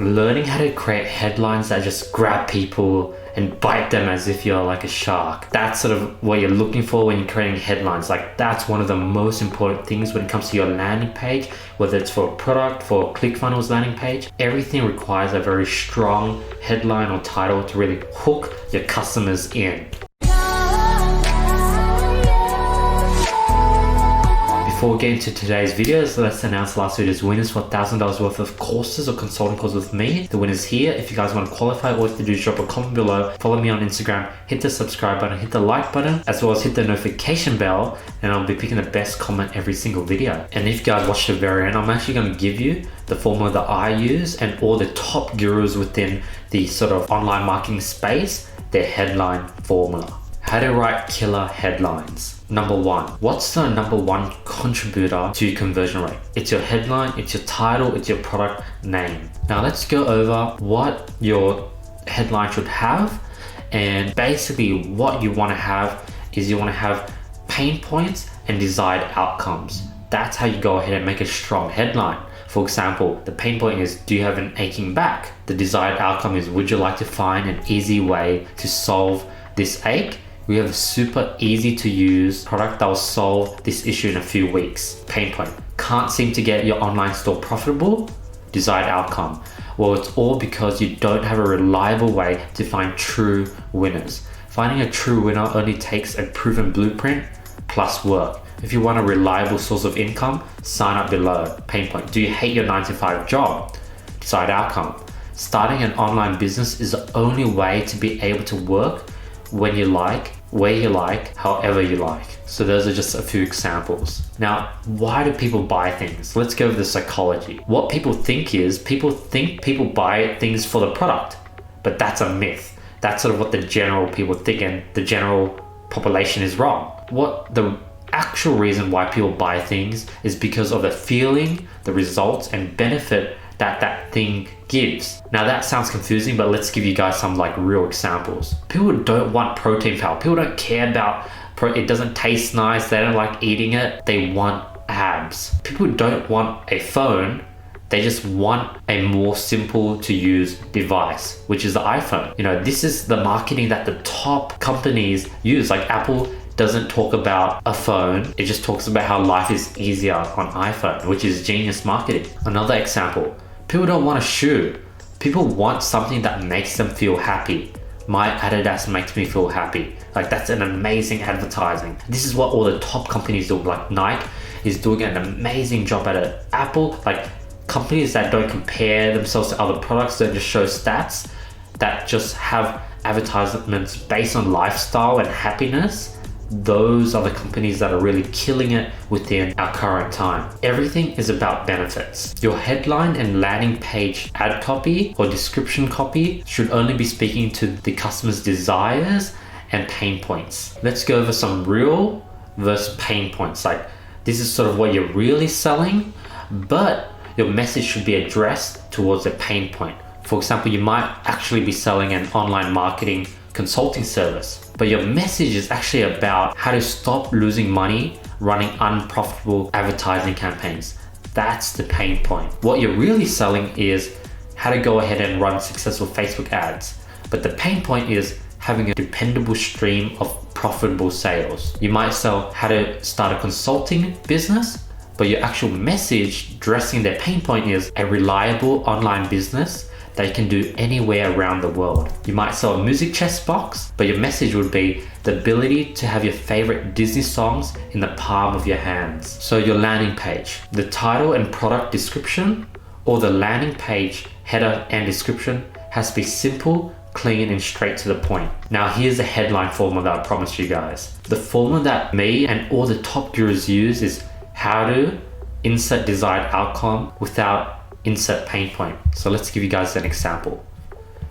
Learning how to create headlines that just grab people and bite them as if you're like a shark. That's sort of what you're looking for when you're creating headlines. Like, that's one of the most important things when it comes to your landing page, whether it's for a product, for a ClickFunnels landing page. Everything requires a very strong headline or title to really hook your customers in. Before we get into today's videos, let's announce last video's winners for $1,000 worth of courses or consulting courses with me. The winner's here. If you guys want to qualify, all you have to do is drop a comment below, follow me on Instagram, hit the subscribe button, hit the like button, as well as hit the notification bell, and I'll be picking the best comment every single video. And if you guys watch the very end, I'm actually going to give you the formula that I use and all the top gurus within the sort of online marketing space, their headline formula. How to write killer headlines. Number one, what's the number one contributor to your conversion rate? It's your headline, it's your title, it's your product name. Now let's go over what your headline should have. And basically what you want to have is you want to have pain points and desired outcomes. That's how you go ahead and make a strong headline. For example, the pain point is, do you have an aching back? The desired outcome is, would you like to find an easy way to solve this ache? We have a super easy to use product that will solve this issue in a few weeks. Pain point. Can't seem to get your online store profitable? Desired outcome. Well, it's all because you don't have a reliable way to find true winners. Finding a true winner only takes a proven blueprint plus work. If you want a reliable source of income, sign up below. Pain point. Do you hate your 9-to-5 job? Desired outcome. Starting an online business is the only way to be able to work when you like, where you like, however you like. So those are just a few examples. Now, why do people buy things? Let's go over the psychology. What people think is, people think people buy things for the product, but that's a myth. That's sort of what the general people think, and the general population is wrong. What the actual reason why people buy things is because of the feeling, the results, and benefit that thing gives. Now that sounds confusing, but let's give you guys some like real examples. People don't want protein powder. People don't care about it doesn't taste nice. They don't like eating it. They want abs. People don't want a phone. They just want a more simple to use device, which is the iPhone. You know, this is the marketing that the top companies use. Like Apple doesn't talk about a phone, it just talks about how life is easier on iPhone, which is genius marketing. Another example, people don't want a shoe. People want something that makes them feel happy. My Adidas makes me feel happy. Like, that's an amazing advertising. This is what all the top companies do. Like Nike is doing an amazing job at it. Apple, like companies that don't compare themselves to other products, that just show stats, that just have advertisements based on lifestyle and happiness. Those are the companies that are really killing it within our current time. Everything is about benefits. Your headline and landing page ad copy or description copy should only be speaking to the customer's desires and pain points. Let's go over some real versus pain points. Like, this is sort of what you're really selling, but your message should be addressed towards a pain point. For example, you might actually be selling an online marketing consulting service, but your message is actually about how to stop losing money running unprofitable advertising campaigns. That's the pain point. What you're really selling is how to go ahead and run successful Facebook ads. But the pain point is having a dependable stream of profitable sales. You might sell how to start a consulting business, but your actual message addressing their pain point is a reliable online business that you can do anywhere around the world. You might sell a music chest box, but your message would be the ability to have your favorite Disney songs in the palm of your hands. So your landing page, the title and product description, or the landing page header and description has to be simple, clean, and straight to the point. Now here's the headline formula that I promised you guys. The formula that me and all the top gurus use is how to insert desired outcome without insert pain point. So let's give you guys an example.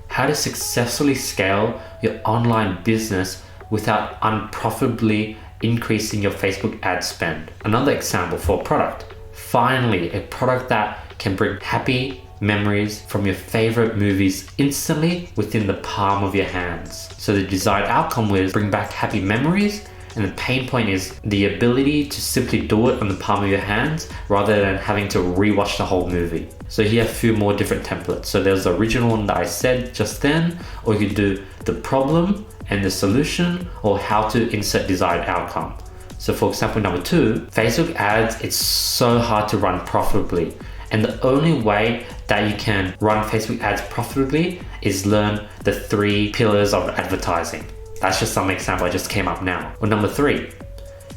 How to successfully scale your online business without unprofitably increasing your Facebook ad spend. Another example for a product. Finally, a product that can bring happy memories from your favorite movies instantly within the palm of your hands. So the desired outcome was bring back happy memories And the pain point is the ability to simply do it on the palm of your hands rather than having to rewatch the whole movie. So here are a few more different templates. So there's the original one that I said just then, or you could do the problem and the solution, or how to insert desired outcome. So for example, number 2, Facebook ads, it's so hard to run profitably. And the only way that you can run Facebook ads profitably is learn the 3 pillars of advertising. That's just some example I just came up now. Or number 3,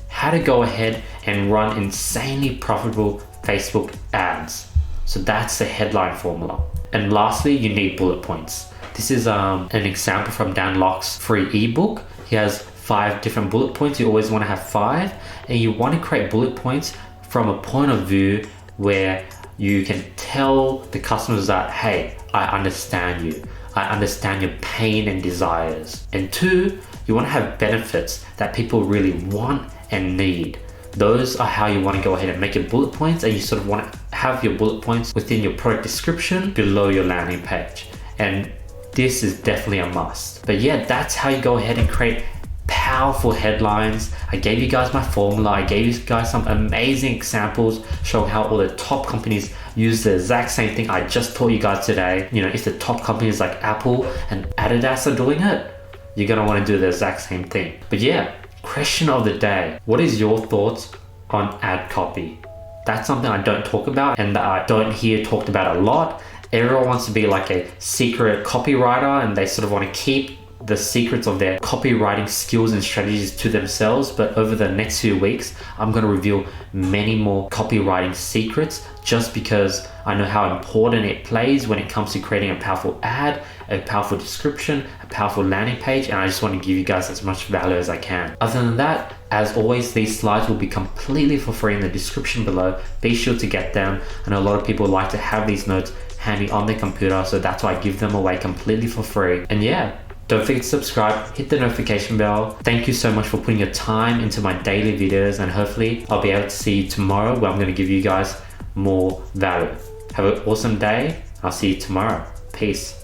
how to go ahead and run insanely profitable Facebook ads. So that's the headline formula. And lastly, you need bullet points. This is an example from Dan Locke's free ebook. He has 5 different bullet points. You always want to have 5, and you want to create bullet points from a point of view where you can tell the customers that, hey, I understand you. I understand your pain and desires. And 2, you want to have benefits that people really want and need. Those are how you want to go ahead and make your bullet points, and you sort of want to have your bullet points within your product description below your landing page. And this is definitely a must. But yeah, that's how you go ahead and create powerful headlines. I gave you guys my formula. I gave you guys some amazing examples showing how all the top companies use the exact same thing I just taught you guys today. You know, if the top companies like Apple and Adidas are doing it, you're gonna want to do the exact same thing. But yeah, question of the day. What is your thoughts on ad copy? That's something I don't talk about and that I don't hear talked about a lot. Everyone wants to be like a secret copywriter, and they sort of want to keep the secrets of their copywriting skills and strategies to themselves. But over the next few weeks, I'm going to reveal many more copywriting secrets, just because I know how important it plays when it comes to creating a powerful ad, a powerful description, a powerful landing page, and I just want to give you guys as much value as I can. Other than that, as always, these slides will be completely for free in the description below. Be sure to get them. I know a lot of people like to have these notes handy on their computer, so that's why I give them away completely for free. And yeah, don't forget to subscribe, hit the notification bell. Thank you so much for putting your time into my daily videos, and hopefully I'll be able to see you tomorrow where I'm going to give you guys more value. Have an awesome day. I'll see you tomorrow. Peace.